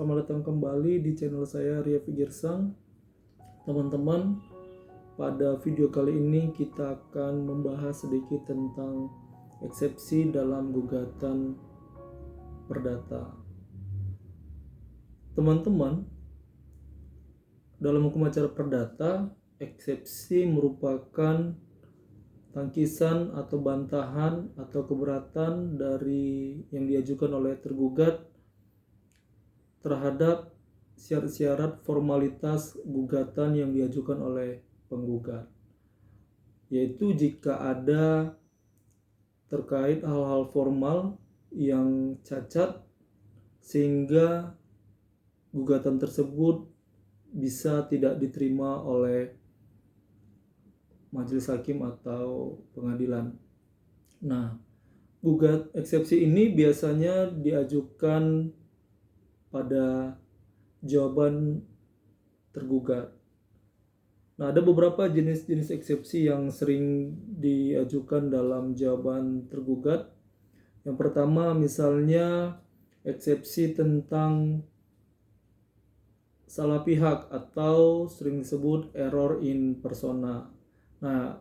selamat datang kembali di channel saya Ria Figirsang. Teman-teman, pada video kali ini kita akan membahas sedikit tentang eksepsi dalam gugatan perdata. Teman-teman, dalam hukum acara perdata, eksepsi merupakan tangkisan atau bantahan atau keberatan dari yang diajukan oleh tergugat terhadap syarat-syarat formalitas gugatan yang diajukan oleh penggugat, yaitu jika ada terkait hal-hal formal yang cacat sehingga gugatan tersebut bisa tidak diterima oleh majelis hakim atau pengadilan. Nah, eksepsi ini biasanya diajukan pada jawaban tergugat. Nah, ada beberapa jenis-jenis eksepsi yang sering diajukan dalam jawaban tergugat. Yang pertama, misalnya eksepsi tentang salah pihak atau sering disebut error in persona. Nah,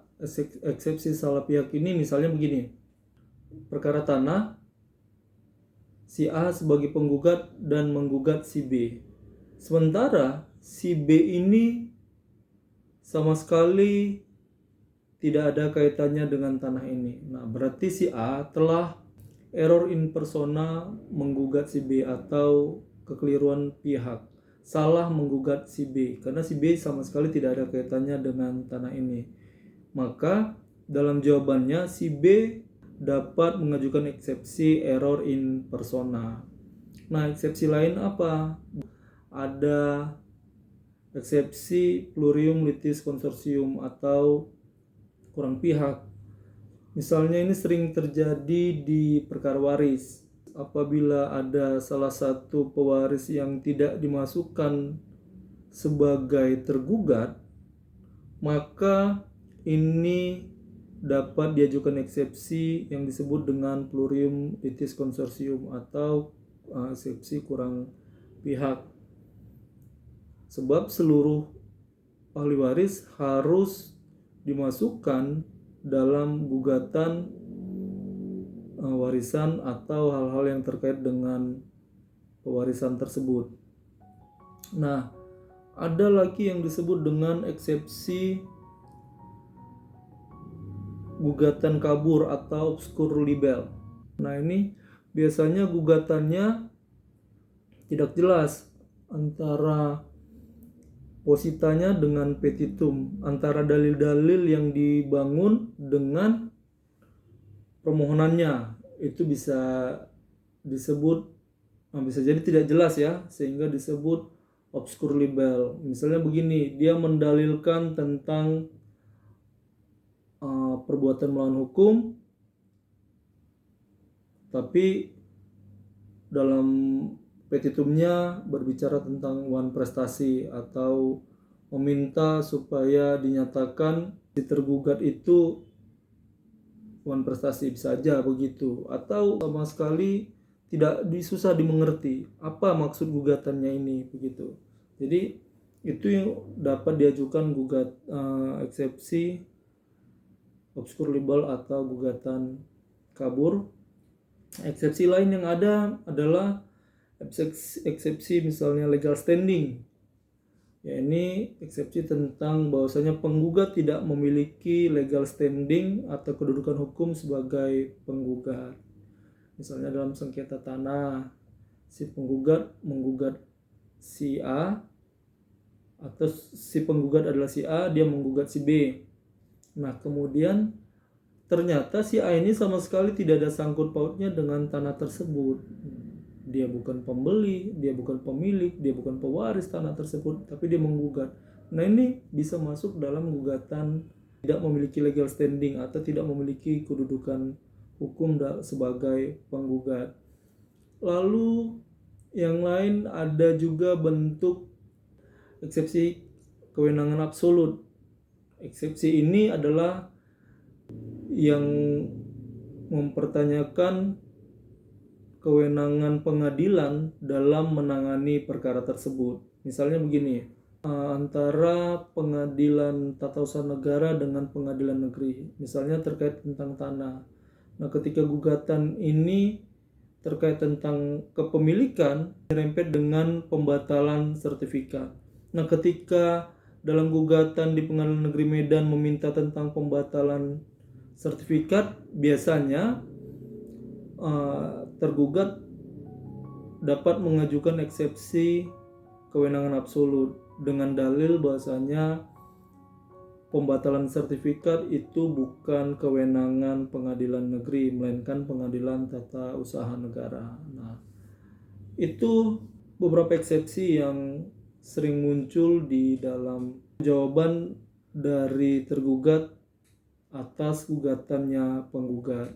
eksepsi salah pihak ini misalnya begini. Perkara tanah, si A sebagai penggugat dan menggugat si B. Sementara si B ini sama sekali tidak ada kaitannya dengan tanah ini. Nah, berarti si A telah error in persona menggugat si B atau kekeliruan pihak. Salah menggugat si B karena si B sama sekali tidak ada kaitannya dengan tanah ini. Maka dalam jawabannya si B dapat mengajukan eksepsi error in persona. Nah, eksepsi lain apa? Ada eksepsi plurium litis consortium atau kurang pihak. Misalnya ini sering terjadi di perkara waris. Apabila ada salah satu pewaris yang tidak dimasukkan sebagai tergugat, maka ini dapat diajukan eksepsi yang disebut dengan plurium litis consortium atau eksepsi kurang pihak. Sebab seluruh ahli waris harus dimasukkan dalam gugatan warisan atau hal-hal yang terkait dengan pewarisan tersebut. Nah, ada lagi yang disebut dengan eksepsi gugatan kabur atau obscur libel. Nah, ini biasanya gugatannya tidak jelas antara positanya dengan petitum, antara dalil-dalil yang dibangun dengan permohonannya. Itu bisa disebut, bisa jadi tidak jelas ya, sehingga disebut obscur libel. Misalnya begini, dia mendalilkan tentang perbuatan melawan hukum, tapi dalam petitumnya berbicara tentang wan prestasi atau meminta supaya dinyatakan si tergugat itu wan prestasi, bisa aja begitu, atau sama sekali tidak susah dimengerti apa maksud gugatannya ini begitu. Jadi itu yang dapat diajukan eksepsi obscur libel atau gugatan kabur. Eksepsi lain yang ada adalah eksepsi misalnya legal standing. Ya, ini eksepsi tentang bahwasanya penggugat tidak memiliki legal standing atau kedudukan hukum sebagai penggugat. Misalnya dalam sengketa tanah, si penggugat menggugat si A, atau si penggugat adalah si A, dia menggugat si B. Nah, kemudian ternyata si A ini sama sekali tidak ada sangkut pautnya dengan tanah tersebut. Dia bukan pembeli, dia bukan pemilik, dia bukan pewaris tanah tersebut, tapi dia menggugat. Nah, ini bisa masuk dalam gugatan tidak memiliki legal standing atau tidak memiliki kedudukan hukum sebagai penggugat. Lalu yang lain ada juga bentuk eksepsi kewenangan absolut. Eksepsi ini adalah yang mempertanyakan kewenangan pengadilan dalam menangani perkara tersebut. Misalnya begini, antara pengadilan tata usaha negara dengan pengadilan negeri, misalnya terkait tentang tanah. Nah, ketika gugatan ini terkait tentang kepemilikan, dirempet dengan pembatalan sertifikat. Nah, ketika dalam gugatan di Pengadilan Negeri Medan meminta tentang pembatalan sertifikat, biasanya tergugat dapat mengajukan eksepsi kewenangan absolut dengan dalil bahwasanya pembatalan sertifikat itu bukan kewenangan pengadilan negeri, melainkan pengadilan tata usaha negara. Nah, itu beberapa eksepsi yang sering muncul di dalam jawaban dari tergugat atas gugatannya penggugat.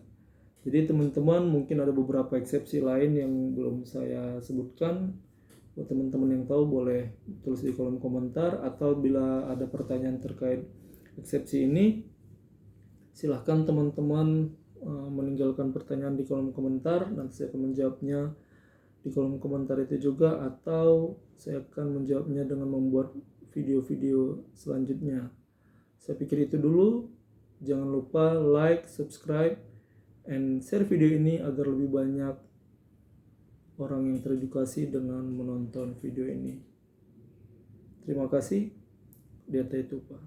Jadi teman-teman mungkin ada beberapa eksepsi lain yang belum saya sebutkan. Buat teman-teman yang tahu boleh tulis di kolom komentar, atau bila ada pertanyaan terkait eksepsi ini, silahkan teman-teman meninggalkan pertanyaan di kolom komentar. Nanti saya akan menjawabnya di kolom komentar itu juga, atau saya akan menjawabnya dengan membuat video-video selanjutnya. Saya pikir itu dulu. Jangan lupa like, subscribe, and share video ini agar lebih banyak orang yang teredukasi dengan menonton video ini. Terima kasih. Di atas itu, Pak.